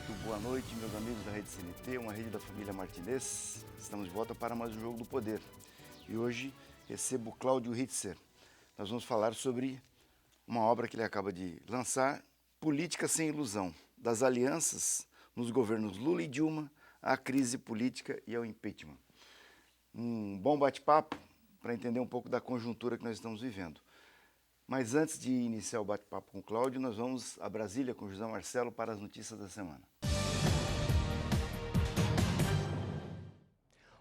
Muito boa noite, meus amigos da Rede CNT, uma rede da família Martinez. Estamos de volta para mais um Jogo do Poder. E hoje recebo Cláudio Ritzer. Nós vamos falar sobre uma obra que ele acaba de lançar, Política Sem Ilusão, das alianças nos governos Lula e Dilma, à crise política e ao impeachment. Um bom bate-papo para entender um pouco da conjuntura que nós estamos vivendo. Mas antes de iniciar o bate-papo com o Cláudio, nós vamos a Brasília com o José Marcelo para as notícias da semana.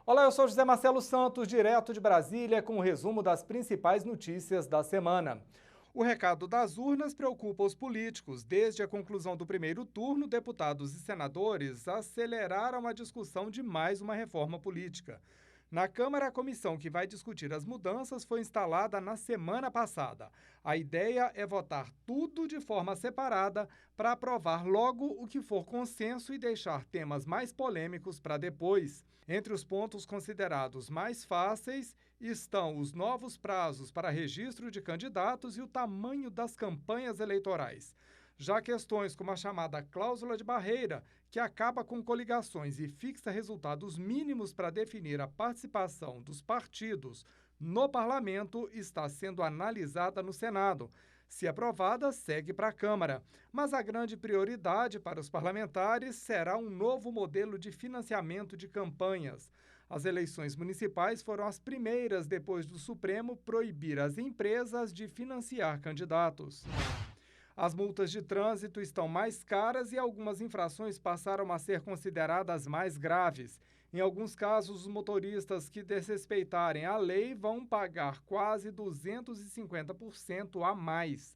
Olá, eu sou José Marcelo Santos, direto de Brasília, com o resumo das principais notícias da semana. O recado das urnas preocupa os políticos. Desde a conclusão do primeiro turno, deputados e senadores aceleraram a discussão de mais uma reforma política. Na Câmara, a comissão que vai discutir as mudanças foi instalada na semana passada. A ideia é votar tudo de forma separada para aprovar logo o que for consenso e deixar temas mais polêmicos para depois. Entre os pontos considerados mais fáceis estão os novos prazos para registro de candidatos e o tamanho das campanhas eleitorais. Já questões como a chamada cláusula de barreira, que acaba com coligações e fixa resultados mínimos para definir a participação dos partidos no parlamento, está sendo analisada no Senado. Se aprovada, segue para a Câmara. Mas a grande prioridade para os parlamentares será um novo modelo de financiamento de campanhas. As eleições municipais foram as primeiras depois do Supremo proibir as empresas de financiar candidatos. As multas de trânsito estão mais caras e algumas infrações passaram a ser consideradas mais graves. Em alguns casos, os motoristas que desrespeitarem a lei vão pagar quase 250% a mais.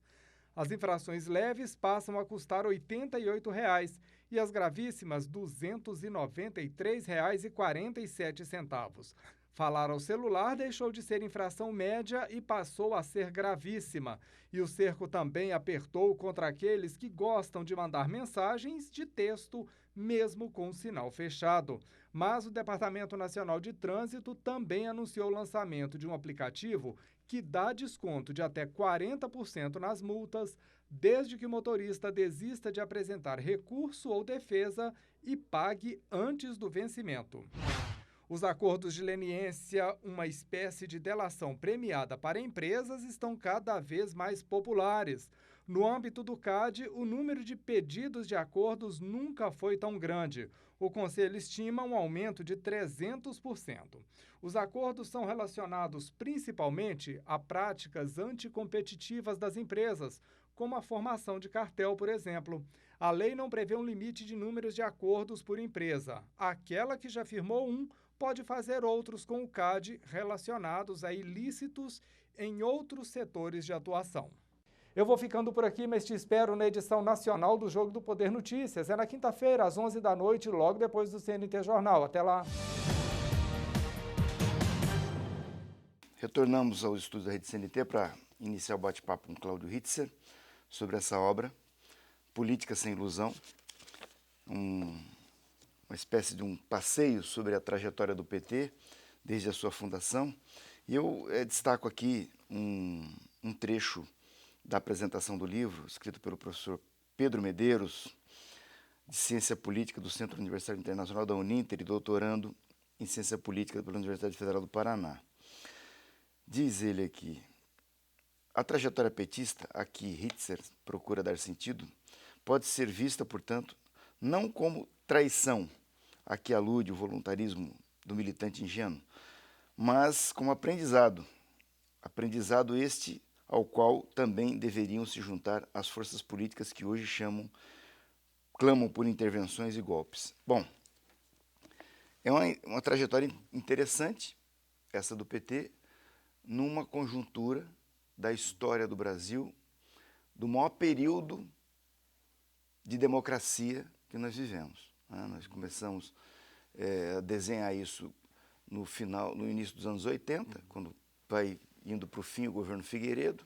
As infrações leves passam a custar R$ 88,00 e as gravíssimas R$ 293,47. Falar ao celular deixou de ser infração média e passou a ser gravíssima. E o cerco também apertou contra aqueles que gostam de mandar mensagens de texto, mesmo com o sinal fechado. Mas o Departamento Nacional de Trânsito também anunciou o lançamento de um aplicativo que dá desconto de até 40% nas multas, desde que o motorista desista de apresentar recurso ou defesa e pague antes do vencimento. Os acordos de leniência, uma espécie de delação premiada para empresas, estão cada vez mais populares. No âmbito do CAD, o número de pedidos de acordos nunca foi tão grande. O Conselho estima um aumento de 300%. Os acordos são relacionados principalmente a práticas anticompetitivas das empresas, como a formação de cartel, por exemplo. A lei não prevê um limite de números de acordos por empresa. Aquela que já firmou um pode fazer outros com o CAD relacionados a ilícitos em outros setores de atuação. Eu vou ficando por aqui, mas te espero na edição nacional do Jogo do Poder Notícias. É na quinta-feira, às 11 da noite, logo depois do CNT Jornal. Até lá! Retornamos aos estúdios da Rede CNT para iniciar o bate-papo com Cláudio Ritzer sobre essa obra, Política Sem Ilusão, uma espécie de um passeio sobre a trajetória do PT desde a sua fundação. E eu destaco aqui um trecho da apresentação do livro, escrito pelo professor Pedro Medeiros, de Ciência Política do Centro Universitário Internacional da Uninter e doutorando em Ciência Política pela Universidade Federal do Paraná. Diz ele aqui: a trajetória petista, a que Ritzer procura dar sentido, pode ser vista, portanto, não como traição, a que alude o voluntarismo do militante ingênuo, mas como aprendizado. Aprendizado este ao qual também deveriam se juntar as forças políticas que hoje clamam por intervenções e golpes. Bom, é uma trajetória interessante, essa do PT, numa conjuntura da história do Brasil, do maior período de democracia que nós vivemos. Nós começamos a desenhar isso no início dos anos 80, quando vai indo para o fim o governo Figueiredo,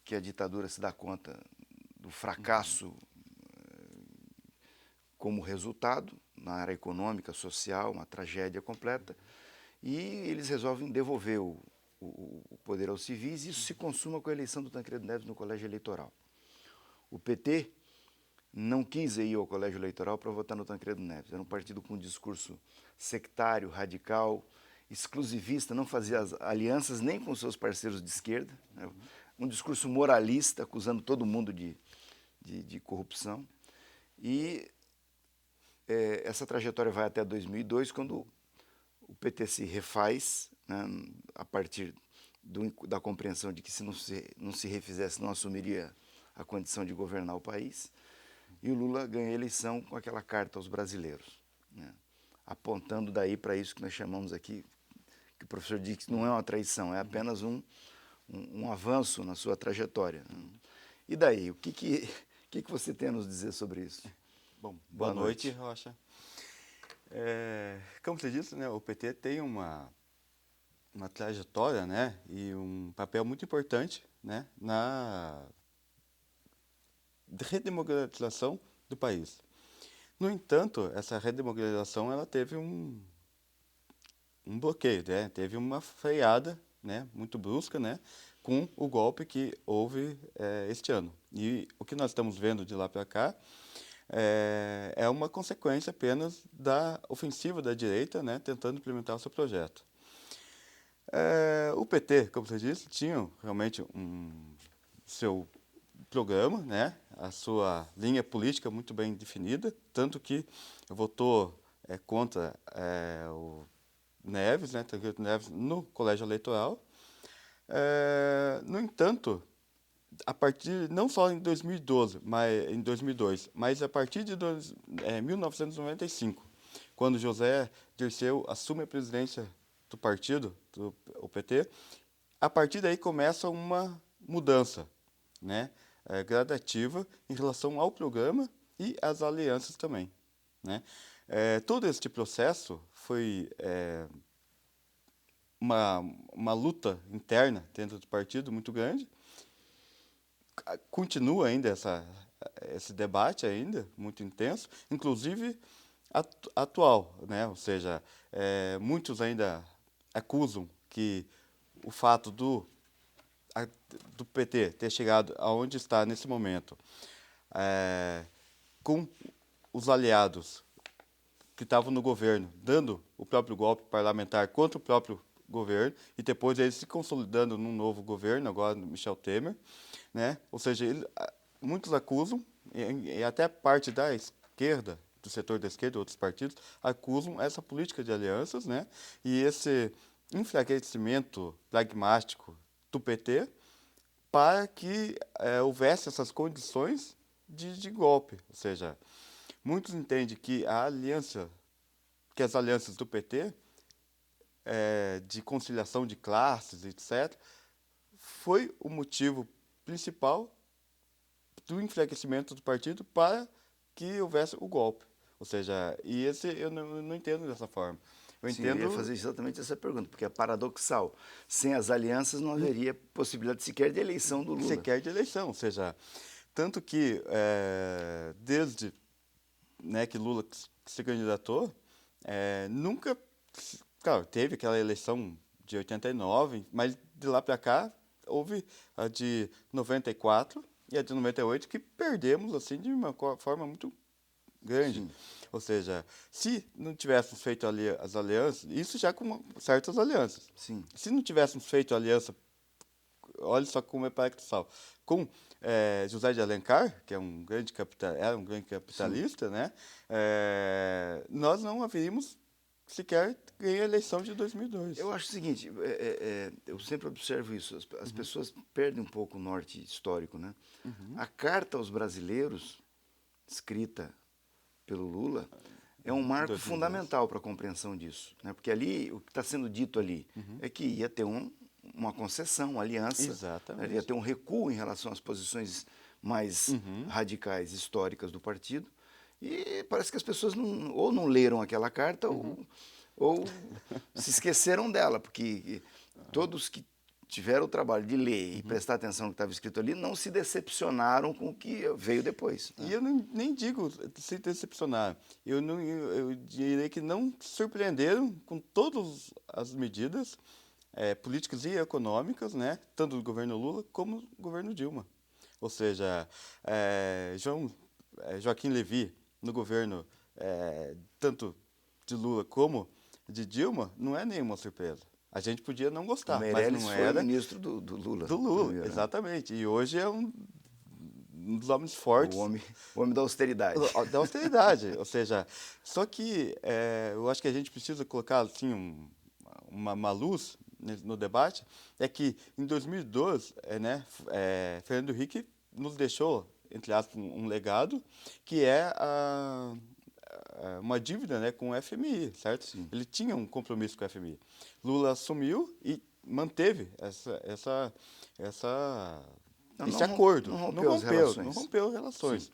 que a ditadura se dá conta do fracasso como resultado, na área econômica, social, uma tragédia completa, e eles resolvem devolver o poder aos civis, e isso se consuma com a eleição do Tancredo Neves no colégio eleitoral. O PT não quis ir ao colégio eleitoral para votar no Tancredo Neves. Era um partido com um discurso sectário, radical, exclusivista, não fazia as alianças nem com seus parceiros de esquerda, né? Um discurso moralista, acusando todo mundo de corrupção. E essa trajetória vai até 2002, quando o PT se refaz, né, a partir da compreensão de que se não se refizesse, não assumiria a condição de governar o país. E o Lula ganha a eleição com aquela carta aos brasileiros, né, apontando daí para isso que nós chamamos aqui, que o professor diz que não é uma traição, é apenas um avanço na sua trajetória. E daí, o que você tem a nos dizer sobre isso? Bom, boa noite, Rocha. Como você disse, né, o PT tem uma trajetória, né, e um papel muito importante, né, na redemocratização do país. No entanto, essa redemocratização ela teve um bloqueio, né, teve uma freada, né, muito brusca, né, com o golpe que houve este ano. E o que nós estamos vendo de lá para cá é uma consequência apenas da ofensiva da direita, né, tentando implementar o seu projeto. O PT, como você disse, tinha realmente seu programa, né, a sua linha política muito bem definida, tanto que votou contra o Neves, né, Tancredo Neves, no colégio eleitoral. No entanto, a partir, não só em 2012, mas em 2002, mas a partir de 1995, quando José Dirceu assume a presidência do partido, o PT, a partir daí começa uma mudança, né, gradativa em relação ao programa e às alianças também, né. Todo este processo foi uma luta interna dentro do partido muito grande. Continua ainda esse debate ainda muito intenso, inclusive atual, né? Ou seja, muitos ainda acusam que o fato do PT ter chegado aonde está nesse momento, com os aliados que estavam no governo, dando o próprio golpe parlamentar contra o próprio governo, e depois eles se consolidando num novo governo, agora Michel Temer, né? Ou seja, muitos acusam, e até parte da esquerda, do setor da esquerda, outros partidos, acusam essa política de alianças, né? E esse enfraquecimento pragmático do PT para que houvesse essas condições de golpe. Ou seja, muitos entendem que as alianças do PT, de conciliação de classes, etc., foi o motivo principal do enfraquecimento do partido para que houvesse o golpe. Ou seja, e esse eu não entendo dessa forma. Sim, eu ia fazer exatamente essa pergunta, porque é paradoxal. Sem as alianças não haveria possibilidade sequer de eleição do Lula. Sequer de eleição, ou seja, tanto que desde, né, que Lula se candidatou, nunca, claro, teve aquela eleição de 89, mas de lá para cá houve a de 94 e a de 98 que perdemos assim de uma forma muito grande. Sim. Ou seja, se não tivéssemos feito as alianças, isso já com certas alianças. Sim. Se não tivéssemos feito aliança, olha só como é paradoxal, com José de Alencar, que era um grande capitalista, sim, né? Nós não haveríamos sequer ganhar a eleição de 2002. Eu acho o seguinte, eu sempre observo isso, as pessoas perdem um pouco o norte histórico, né? A carta aos brasileiros, escrita pelo Lula, é um marco fundamental para a compreensão disso, né? Porque ali, o que está sendo dito ali, é que ia ter uma concessão, uma aliança. Exatamente. Ia ter um recuo em relação às posições mais radicais, históricas do partido. E parece que as pessoas ou não leram aquela carta ou se esqueceram dela, porque todos que tiveram o trabalho de ler e prestar atenção no que estava escrito ali não se decepcionaram com o que veio depois. E eu nem digo se decepcionar, eu diria que não se surpreenderam com todas as medidas políticas e econômicas, né, tanto do governo Lula como do governo Dilma. Ou seja, Joaquim Levy no governo tanto de Lula como de Dilma, não é nenhuma surpresa. A gente podia não O gostar, mas Meirelles não foi era ministro do Lula. do Lula, primeiro, né? exatamente. E hoje é um dos homens O fortes homem da austeridade. da austeridade. Ou seja, só que eu acho que a gente precisa colocar assim uma luz no debate, é que em 2012, Fernando Henrique nos deixou, entre aspas, um legado, que é uma dívida, né, com o FMI, certo? Sim. Ele tinha um compromisso com o FMI. Lula assumiu e manteve esse acordo. Não rompeu as relações. Não rompeu as relações. Sim.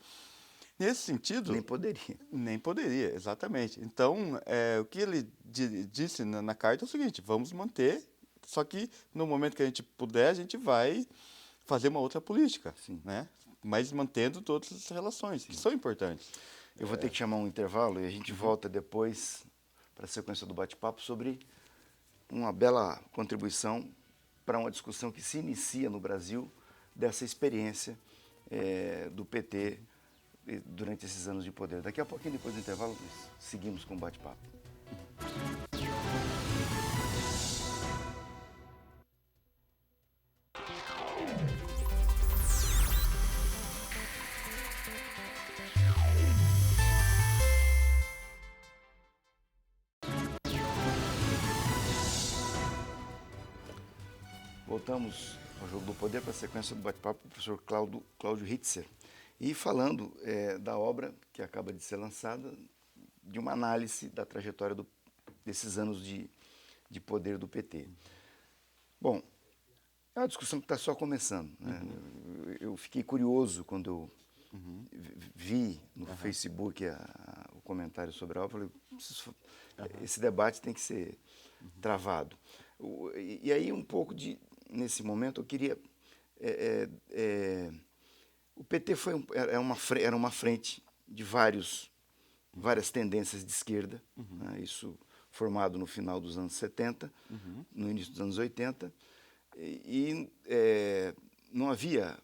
Nesse sentido... Nem poderia. Nem poderia, exatamente. Então, o que ele disse na carta é o seguinte: vamos manter, só que no momento que a gente puder, a gente vai fazer uma outra política, Sim. né? Mas mantendo todas as relações, que são importantes. Eu vou ter que chamar um intervalo e a gente volta depois para a sequência do bate-papo sobre uma bela contribuição para uma discussão que se inicia no Brasil dessa experiência do PT durante esses anos de poder. Daqui a pouquinho, depois do intervalo, nós seguimos com o bate-papo. Voltamos ao Jogo do Poder para a sequência do bate-papo com o professor Cláudio Ritzer. E falando da obra que acaba de ser lançada, de uma análise da trajetória desses anos de poder do PT. Bom, é uma discussão que está só começando. Né? Eu fiquei curioso quando eu vi no Facebook o comentário sobre a obra. Falei, esse debate tem que ser travado. E aí, nesse momento, eu queria... o PT era uma frente de várias tendências de esquerda, né? Isso formado no final dos anos 70, no início dos anos 80, e não havia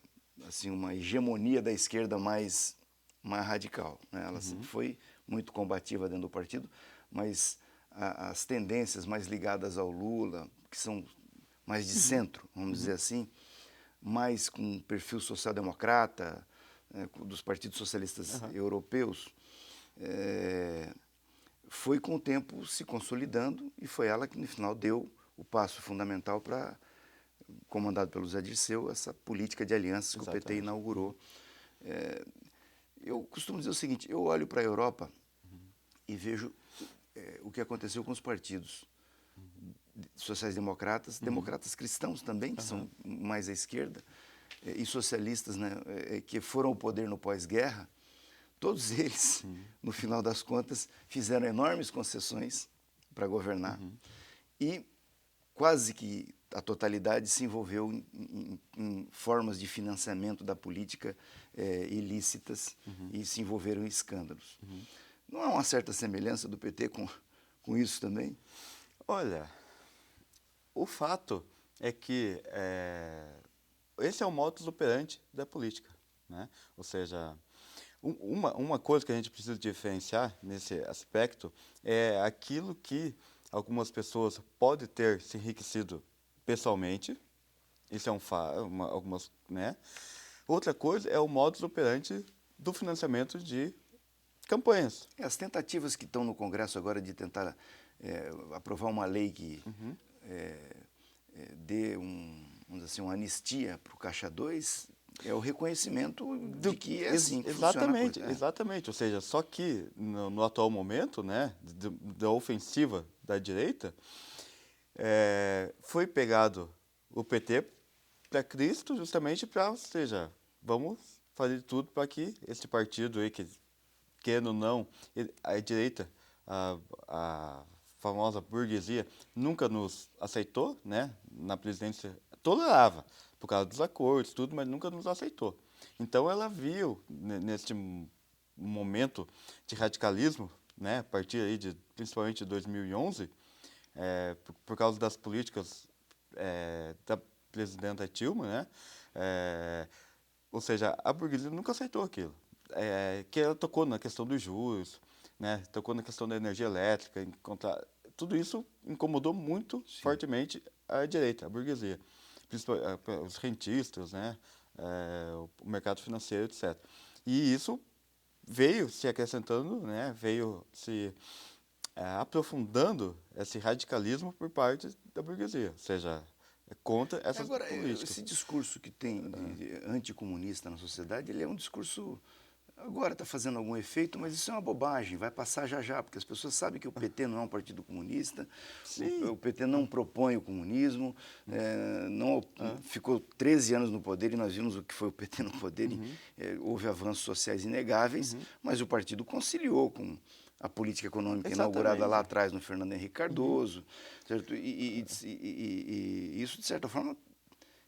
assim, uma hegemonia da esquerda mais radical, né? Ela sempre foi muito combativa dentro do partido, mas as tendências mais ligadas ao Lula, que são mais de centro, vamos dizer assim, mais com perfil social-democrata, dos partidos socialistas europeus, foi com o tempo se consolidando e foi ela que no final deu o passo fundamental para, comandado pelo Zé Dirceu, essa política de alianças que o PT inaugurou. Eu costumo dizer o seguinte: eu olho para a Europa e vejo o que aconteceu com os partidos sociais-democratas, democratas cristãos também, que são mais à esquerda, e socialistas, né, que foram ao poder no pós-guerra. Todos eles, no final das contas, fizeram enormes concessões para governar e quase que a totalidade se envolveu em formas de financiamento da política ilícitas e se envolveram em escândalos. Não há uma certa semelhança do PT com isso também? Olha, o fato é que esse é o modus operandi da política, né? Ou seja, uma coisa que a gente precisa diferenciar nesse aspecto é aquilo que algumas pessoas podem ter se enriquecido pessoalmente, isso é algumas, né? Outra coisa é o modus operandi do financiamento de campanhas. As tentativas que estão no Congresso agora de tentar aprovar uma lei que dê vamos dizer assim, uma anistia para o Caixa 2 é o reconhecimento de que é assim que exatamente, funciona. Exatamente. Ou seja, só que no atual momento, né, da ofensiva da direita, foi pegado o PT para Cristo justamente para, ou seja, vamos fazer tudo para que esse partido aí, que querendo ou não, a direita, a famosa burguesia, nunca nos aceitou, né, na presidência, tolerava, por causa dos acordos, tudo, mas nunca nos aceitou. Então, ela viu, nesse momento de radicalismo, né, a partir aí principalmente de 2011, por causa das políticas da presidenta Dilma, né, ou seja, a burguesia nunca aceitou aquilo. que ela tocou na questão dos juros, né? Tocou na questão da energia elétrica, tudo isso incomodou muito fortemente a direita, a burguesia, principalmente os rentistas, né? O mercado financeiro, etc. E isso veio se acrescentando, né? Veio se aprofundando esse radicalismo por parte da burguesia, ou seja, contra essas Agora, políticas. esse discurso que tem de anticomunista na sociedade, ele é um discurso, agora está fazendo algum efeito, mas isso é uma bobagem, vai passar já já, porque as pessoas sabem que o PT não é um partido comunista, o PT não propõe o comunismo, não ficou 13 anos no poder e nós vimos o que foi o PT no poder, houve avanços sociais inegáveis, mas o partido conciliou com a política econômica inaugurada lá atrás no Fernando Henrique Cardoso, certo? E isso, de certa forma,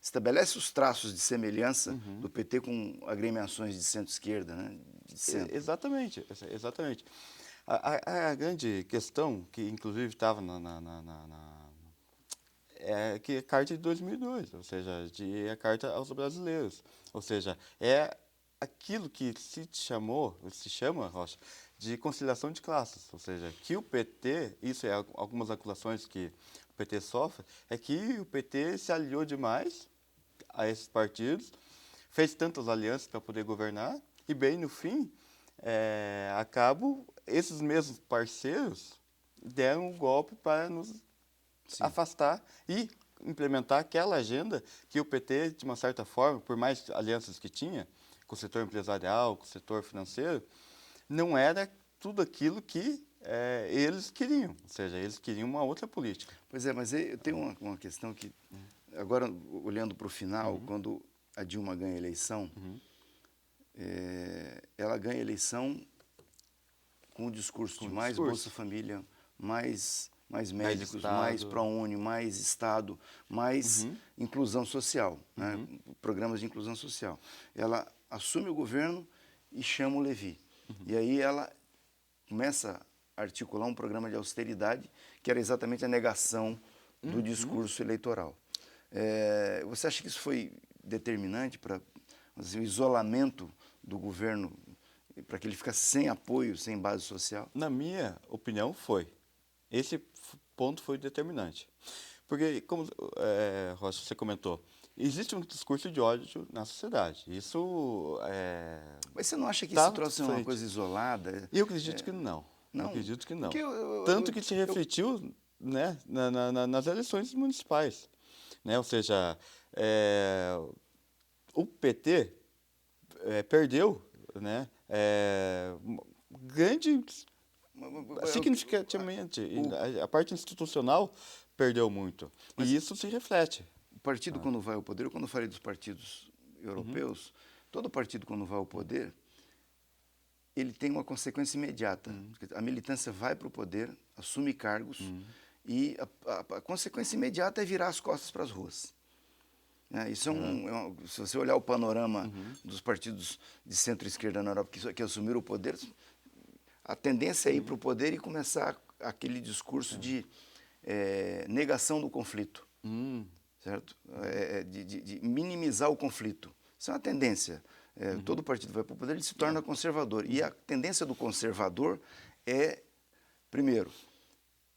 estabelece os traços de semelhança do PT com agremiações de centro-esquerda, né? De centro. Exatamente, exatamente. A grande questão, que inclusive estava que é a Carta de 2002, ou seja, a Carta aos Brasileiros. Ou seja, é aquilo que se chama, Rocha, de conciliação de classes. Ou seja, que o PT, isso é algumas acusações que o PT sofre, é que o PT se aliou demais a esses partidos, fez tantas alianças para poder governar, e bem no fim, esses mesmos parceiros deram um golpe para nos afastar e implementar aquela agenda que o PT, de uma certa forma, por mais alianças que tinha, com o setor empresarial, com o setor financeiro, não era tudo aquilo que eles queriam. Ou seja, eles queriam uma outra política. Pois é, mas eu tenho uma questão que, agora, olhando para o final, quando a Dilma ganha a eleição, ela ganha a eleição com o discurso de mais Bolsa Família, mais médicos, mais ProUni, mais Estado, mais inclusão social, né? Programas de inclusão social. Ela assume o governo e chama o Levi. E aí ela começa a articular um programa de austeridade que era exatamente a negação do discurso eleitoral. Você acha que isso foi determinante para o isolamento do governo, para que ele ficasse sem apoio, sem base social? Na minha opinião, foi. Esse ponto foi determinante. Porque, como Rocha, você comentou, existe um discurso de ódio na sociedade. Isso Mas você não acha que esse troço é uma coisa isolada? Eu acredito que não. Não? Eu acredito que não. Tanto que se refletiu né, nas eleições municipais. Né? Ou seja, o PT perdeu, né, significativamente. A parte institucional perdeu muito. E isso se reflete. O partido, quando vai ao poder, quando eu falei dos partidos europeus, todo partido, quando vai ao poder, ele tem uma consequência imediata. A militância vai para o poder, assume cargos, e a consequência imediata é virar as costas para as ruas. Isso se você olhar o panorama dos partidos de centro-esquerda na Europa que assumiram o poder, a tendência é ir para o poder e começar aquele discurso de negação do conflito, certo? De minimizar o conflito. Isso é uma tendência. Todo partido vai para o poder, ele se torna conservador. E a tendência do conservador é, primeiro,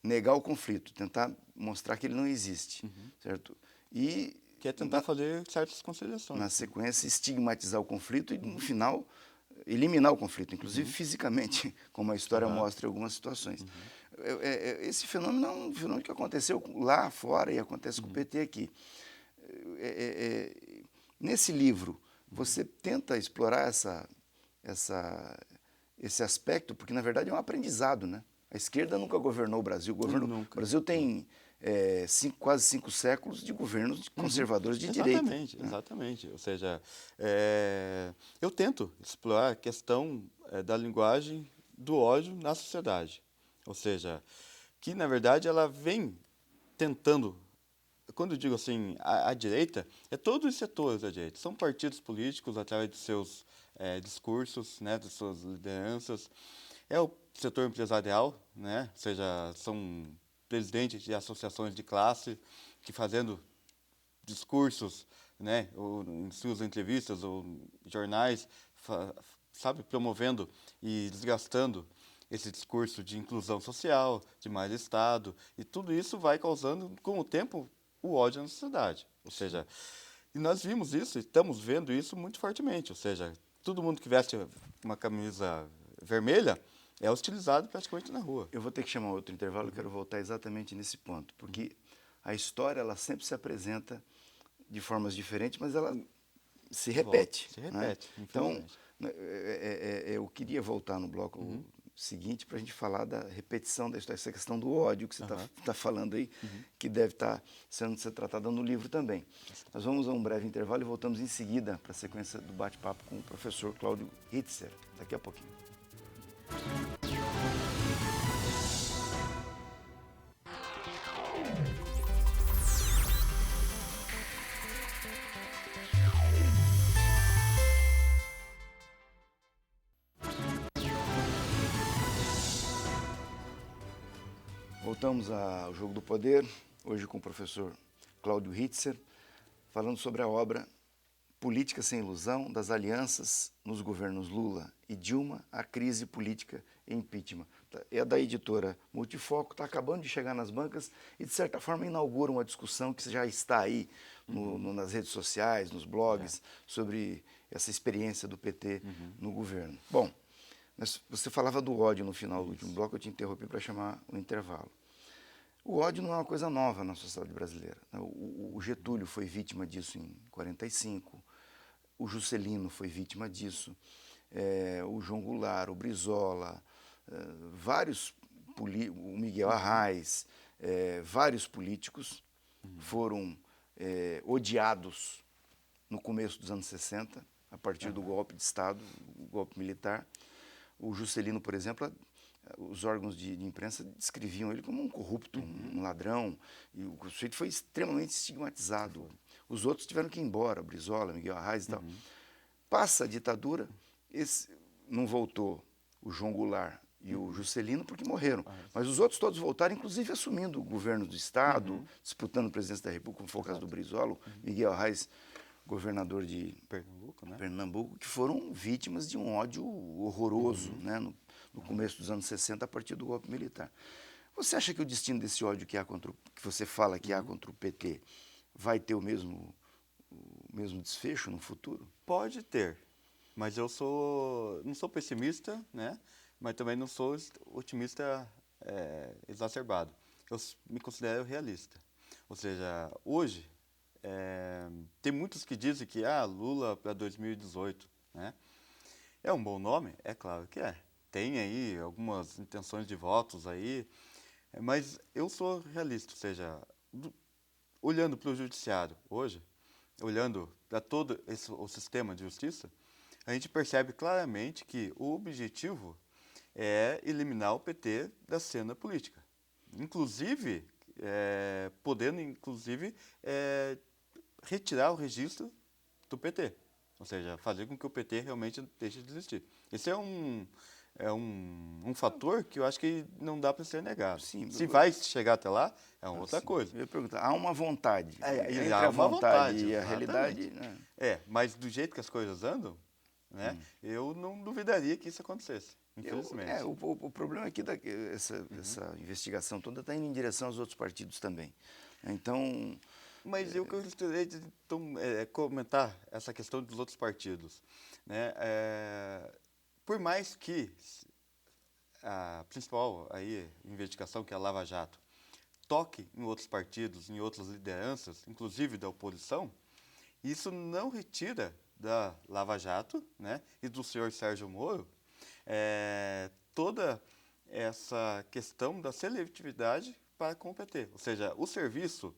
negar o conflito, tentar mostrar que ele não existe, certo? E que é tentar fazer certas conciliações. Na sequência, estigmatizar o conflito e, no final, eliminar o conflito, inclusive fisicamente, como a história mostra em algumas situações. Esse fenômeno é um fenômeno que aconteceu lá fora e acontece com o PT aqui. Nesse livro, você tenta explorar esse aspecto, porque, na verdade, é um aprendizado, né? A esquerda nunca governou o Brasil. O Brasil tem quase 5 séculos de governos conservadores de direita. Exatamente. Ou seja, eu tento explorar a questão da linguagem do ódio na sociedade. Ou seja, que, na verdade, ela vem tentando. Quando eu digo assim, a direita, é todos os setores da direita. São partidos políticos através de seus discursos, né, de suas lideranças. É o setor empresarial, né, ou seja, são presidentes de associações de classe que fazendo discursos, né, ou em suas entrevistas ou jornais, sabe, promovendo e desgastando esse discurso de inclusão social, de mais Estado, e tudo isso vai causando, com o tempo, o ódio na sociedade. Ou seja, e nós vimos isso, e estamos vendo isso muito fortemente. Ou seja, todo mundo que veste uma camisa vermelha é hostilizado praticamente na rua. Eu vou ter que chamar outro intervalo, eu quero voltar exatamente nesse ponto, porque a história ela sempre se apresenta de formas diferentes, mas ela se repete. Se repete, né? Então, infelizmente. eu queria voltar no bloco seguinte para a gente falar da repetição da história, essa questão do ódio que você está falando aí, que deve estar sendo tratada no livro também. Nós vamos a um breve intervalo e voltamos em seguida para a sequência do bate-papo com o professor Cláudio Hitzer, daqui a pouquinho. Voltamos ao Jogo do Poder, hoje com o professor Cláudio Hitzer, falando sobre a obra Política Sem Ilusão, das alianças nos governos Lula e Dilma, a crise política e impeachment. É da editora Multifoco, está acabando de chegar nas bancas e, de certa forma, inaugura uma discussão que já está aí nas redes sociais, nos blogs, sobre essa experiência do PT no governo. Bom, você falava do ódio no final do último bloco, eu te interrompi para chamar o intervalo. O ódio não é uma coisa nova na sociedade brasileira. O Getúlio foi vítima disso em 45, o Juscelino foi vítima disso, o João Goulart, o Brizola, o Miguel Arraes, vários políticos foram odiados no começo dos anos 60, a partir do golpe de Estado, o golpe militar. O Juscelino, por exemplo, os órgãos de imprensa descreviam ele como um corrupto, um ladrão, e o sujeito foi extremamente estigmatizado. Os outros tiveram que ir embora, Brizola, Miguel Arraes e tal. Passa a ditadura, não voltou o João Goulart e o Juscelino porque morreram, mas os outros todos voltaram, inclusive assumindo o governo do Estado, disputando a presidência da República, como foi o caso do Brizola, Miguel Arraes, governador de Pernambuco, que foram vítimas de um ódio horroroso, né, no começo dos anos 60, a partir do golpe militar. Você acha que o destino desse ódio que você fala que há contra o PT vai ter o mesmo desfecho no futuro? Pode ter, mas eu não sou pessimista, né? Mas também não sou otimista exacerbado. Eu me considero realista. Ou seja, hoje tem muitos que dizem que Lula para 2018, né? É um bom nome? É claro que é. Tem aí algumas intenções de votos aí, mas eu sou realista, ou seja, olhando para o judiciário hoje, olhando para todo o sistema de justiça, a gente percebe claramente que o objetivo é eliminar o PT da cena política. Inclusive, podendo retirar o registro do PT. Ou seja, fazer com que o PT realmente deixe de existir. Esse é um fator que eu acho que não dá para ser negado. Sim, se vai chegar até lá, é uma outra coisa. Eu ia perguntar, há uma vontade. Entre Há a uma vontade e a exatamente. realidade... Né? Mas do jeito que as coisas andam, né, eu não duvidaria que isso acontecesse, infelizmente. O problema é que essa investigação toda está indo em direção aos outros partidos também. Então... Mas eu gostaria de comentar essa questão dos outros partidos, né? Por mais que a principal investigação, que é a Lava Jato, toque em outros partidos, em outras lideranças, inclusive da oposição, isso não retira da Lava Jato, né, e do senhor Sérgio Moro toda essa questão da seletividade para com o PT. Ou seja, o serviço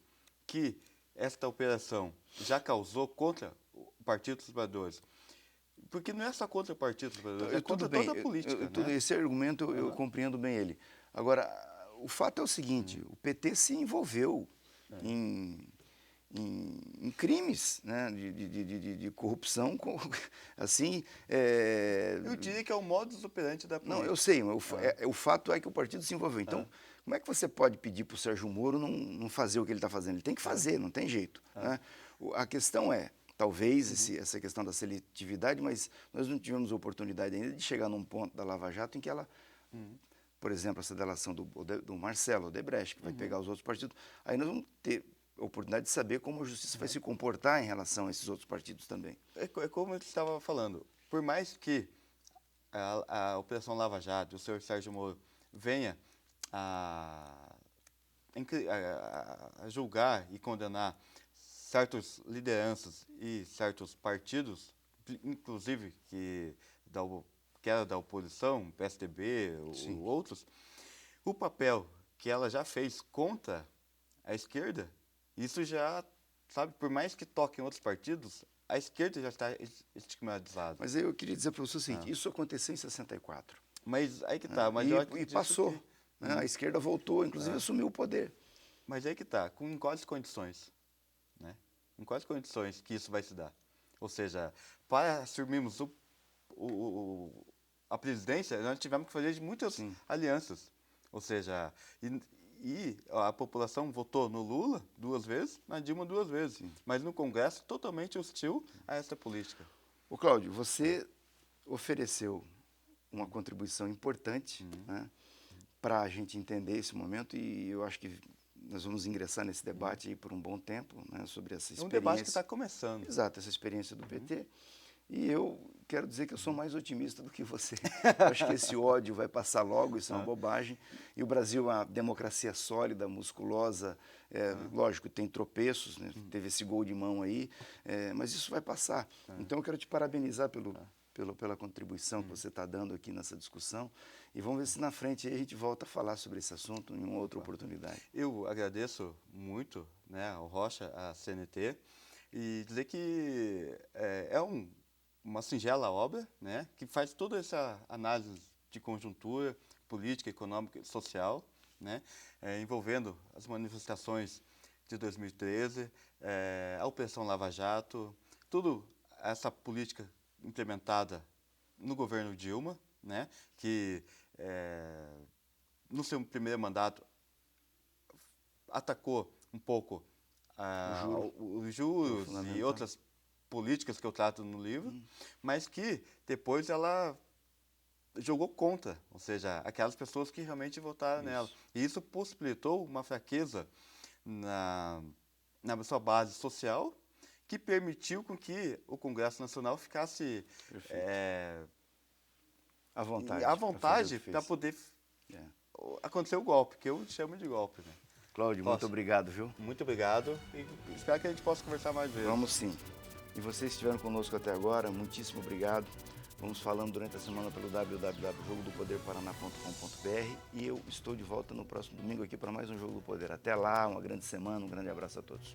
que esta operação já causou contra o Partido dos Trabalhadores, porque não é só contra o Partido dos Trabalhadores, é contra toda a política. Né? Esse argumento eu compreendo bem ele. Agora, o fato é o seguinte, o PT se envolveu em crimes, né, de corrupção, assim... Eu diria que é o modus operandi da política. Não, eu sei, mas o fato é que o partido se envolveu. Então, como é que você pode pedir para o Sérgio Moro não fazer o que ele está fazendo? Ele tem que fazer, não tem jeito. Né? A questão é, talvez essa questão da seletividade, mas nós não tivemos oportunidade ainda de chegar num ponto da Lava Jato em que ela, por exemplo, essa delação do Marcelo Odebrecht, que vai pegar os outros partidos, aí nós vamos ter a oportunidade de saber como a justiça vai se comportar em relação a esses outros partidos também. É como eu estava falando, por mais que a Operação Lava Jato, o senhor Sérgio Moro, venha a julgar e condenar certas lideranças e certos partidos, inclusive que era da oposição, PSDB ou outros, o papel que ela já fez contra a esquerda, isso já, sabe, por mais que toque em outros partidos, a esquerda já está estigmatizada. Mas eu queria dizer para você o seguinte, isso aconteceu em 64. Mas aí que tá. Mas E passou. Né? A esquerda voltou, inclusive assumiu o poder. Mas aí que tá. Em quais condições? Né? Em quais condições que isso vai se dar? Ou seja, para assumirmos a presidência, nós tivemos que fazer muitas alianças. Ou seja, e a população votou no Lula 2 vezes, na Dilma 2 vezes. Mas no Congresso, totalmente hostil a essa política. Ô Cláudio, você ofereceu uma contribuição importante, né, para a gente entender esse momento, e eu acho que nós vamos ingressar nesse debate aí por um bom tempo, né, sobre essa experiência. É um debate que está começando. Exato, essa experiência do PT. E eu quero dizer que eu sou mais otimista do que você. Eu acho que esse ódio vai passar logo, isso é uma bobagem. E o Brasil é uma democracia sólida, musculosa. Lógico, tem tropeços, né? Teve esse gol de mão aí, mas isso vai passar. Então eu quero te parabenizar pela contribuição que você está dando aqui nessa discussão. E vamos ver se na frente a gente volta a falar sobre esse assunto em uma outra oportunidade. Eu agradeço muito, né, ao Rocha, à CNT, e dizer que é uma singela obra, né, que faz toda essa análise de conjuntura política, econômica e social, né, envolvendo as manifestações de 2013, a Operação Lava Jato, tudo essa política implementada no governo Dilma, né, que no seu primeiro mandato atacou um pouco os juros e outras políticas que eu trato no livro, mas que depois ela jogou contra, ou seja, aquelas pessoas que realmente votaram nela. E isso possibilitou uma fraqueza na sua base social, que permitiu com que o Congresso Nacional ficasse à vontade para poder acontecer o golpe, que eu chamo de golpe. Né? Cláudio, muito obrigado, viu? Muito obrigado e espero que a gente possa conversar mais vezes. Vamos sim. E vocês que estiveram conosco até agora, muitíssimo obrigado. Vamos falando durante a semana pelo www.jogodopoderparaná.com.br e eu estou de volta no próximo domingo aqui para mais um Jogo do Poder. Até lá, uma grande semana, um grande abraço a todos.